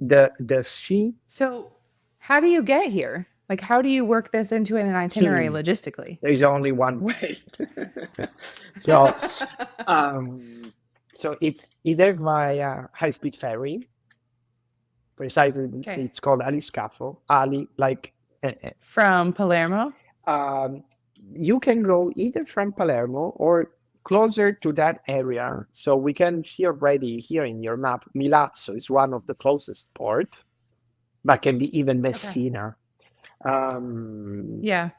The sea. So, how do you get here? Like, how do you work this into an itinerary Hmm, logistically? there is only one way. so um so it's either via high-speed ferry. Precisely, Okay. it's called aliscafo. Ali, like From Palermo? um, you can go either from Palermo or closer to that area. So we can see already here in your map, Milazzo is one of the closest port, but can be even Okay. Messina. Um, Yeah.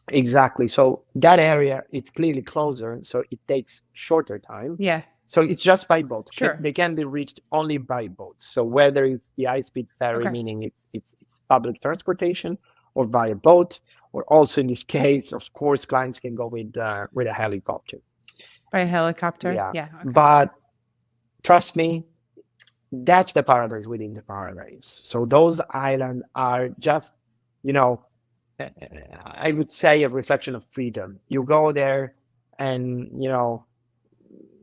exactly. So that area, it's clearly closer, so it takes shorter time. Yeah. So it's just by boat. Sure. They can be reached only by boat. So whether it's the high-speed ferry, Okay. meaning it's public transportation, or via boat, or also in this case, of course, clients can go with a helicopter. By helicopter? Yeah, Yeah. Okay. but trust me, that's the paradise within the paradise. So those islands are just, you know, I would say a reflection of freedom. You go there, and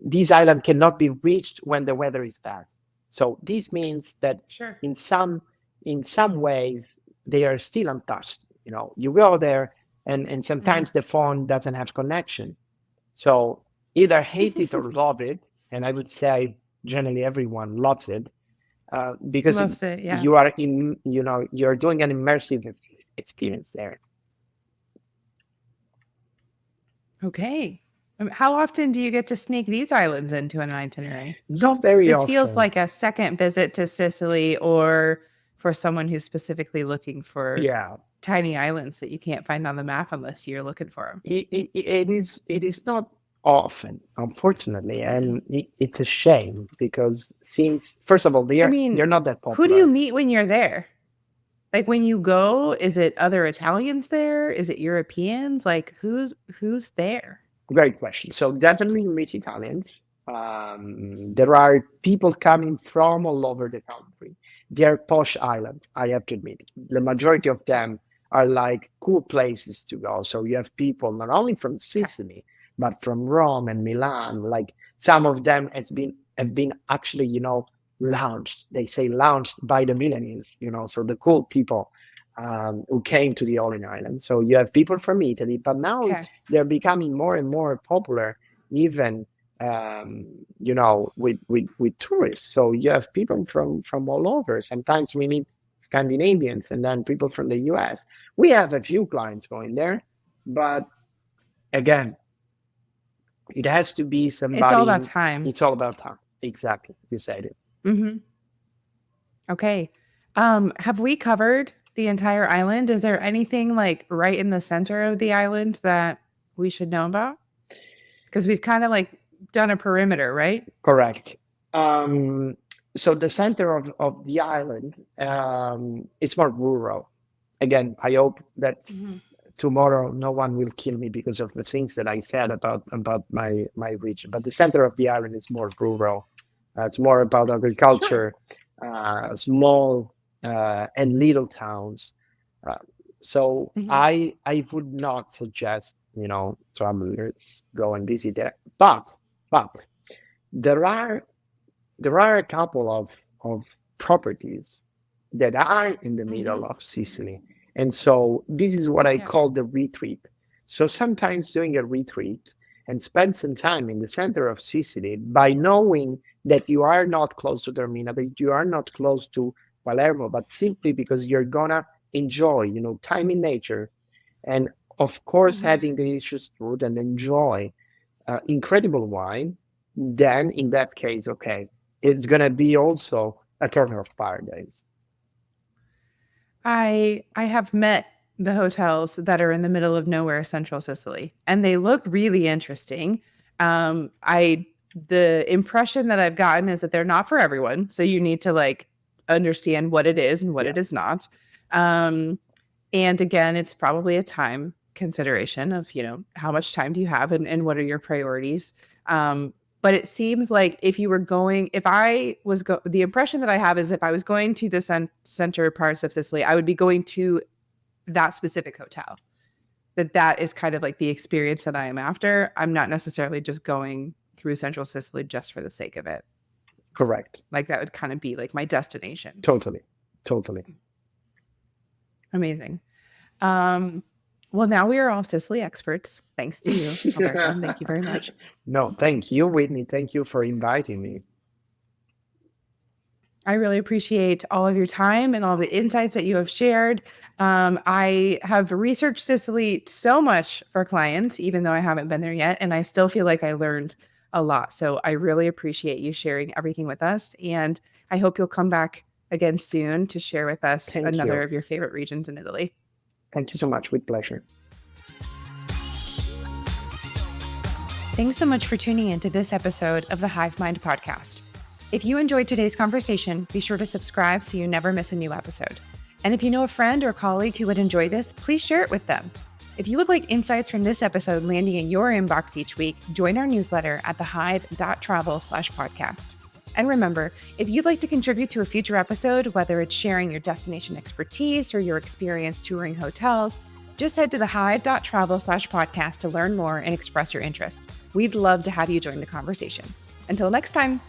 these islands cannot be reached when the weather is bad. So this means that Sure. in some ways they are still untouched. You go there, and Mhm. sometimes the phone doesn't have connection. So either hate it or love it, and I would say generally everyone loves it, because Loves it. Yeah. you're doing an immersive experience there. Okay. How often do you get to sneak these islands into an itinerary? Not very This feels often. like a second visit to Sicily or for someone who's specifically looking for Yeah, tiny islands that you can't find on the map unless you're looking for them. it is not often, unfortunately, and it's a shame because since first of all I mean, they're not that who do you popular. meet when you're there? Like when you go, is it other Italians there? Is it Europeans? Like who's there? Great question. So definitely you meet Italians. There are people coming from all over the country. They're posh island, I have to admit. The majority of Okay. them are like cool places to go. So you have people not only from Okay. Sicily, but from Rome and Milan. Like some of them have been actually, launched. They say launched by the millennials, so the cool people who came to the Aeolian Islands. So you have people from Italy, but now Okay. they're becoming more and more popular, even with tourists. So you have people from all over. Sometimes we meet Scandinavians and then people from the US. We have a few clients going there. But again, it has to be It's all about somebody. time. It's all about time. Exactly. You said it. Mm-hmm. Okay. Have we covered the entire island? Is there anything like right in the center of the island that we should know about? Because we've kind of like done a perimeter, right? Correct. Um, so the center of the island, it's more rural. Again, I hope that Mm-hmm. tomorrow no one will kill me because of the things that I said about my region. But the center of the island is more rural. It's more about Sure. agriculture, small and little towns. Uh, so Mm-hmm. I would not suggest travelers go and visit there. But there are a couple of properties that are in the Mm-hmm. middle of Sicily. And so this is what I Yeah. call the retreat. So sometimes doing a retreat and spend some time in the center of Sicily by knowing that you are not close to Taormina, that you are not close to Palermo, but simply because you're gonna enjoy, time in nature, and of course Mm-hmm. having delicious food and enjoy incredible wine, then in that case, okay, it's gonna be also a corner of paradise. I have met the hotels that are in the middle of nowhere, central Sicily, and they look really interesting. I the impression that I've gotten is that they're not for everyone, so you need to like understand what it is and what Yeah, it is not. Um, and again, it's probably a time consideration of, how much time do you have and what are your priorities? But it seems like if I was the impression that I have is if I was going to the center parts of Sicily, I would be going to that specific hotel. That is kind of like the experience that I am after. I'm not necessarily just going through central Sicily just for the sake of it. correct. Like that would kind of be like my destination. Totally, totally. Amazing. Um, well, now we are all Sicily experts, thanks to you, Alberto. Thank you very much. No, thank you, Whitney. Thank you for inviting me. I really appreciate all of your time and all the insights that you have shared. I have researched Sicily so much for clients, even though I haven't been there yet, and I still feel like I learned a lot. So I really appreciate you sharing everything with us, and I hope you'll come back again soon to share with us Thank another you. of your favorite regions in Italy. Thank you so much. With pleasure. Thanks so much for tuning in to this episode of the Hive Mind podcast. If you enjoyed today's conversation, be sure to subscribe so you never miss a new episode. And if you know a friend or colleague who would enjoy this, please share it with them. If you would like insights from this episode landing in your inbox each week, join our newsletter at thehive.travel/podcast. And remember, if you'd like to contribute to a future episode, whether it's sharing your destination expertise or your experience touring hotels, just head to thehive.travel/podcast to learn more and express your interest. We'd love to have you join the conversation. Until next time.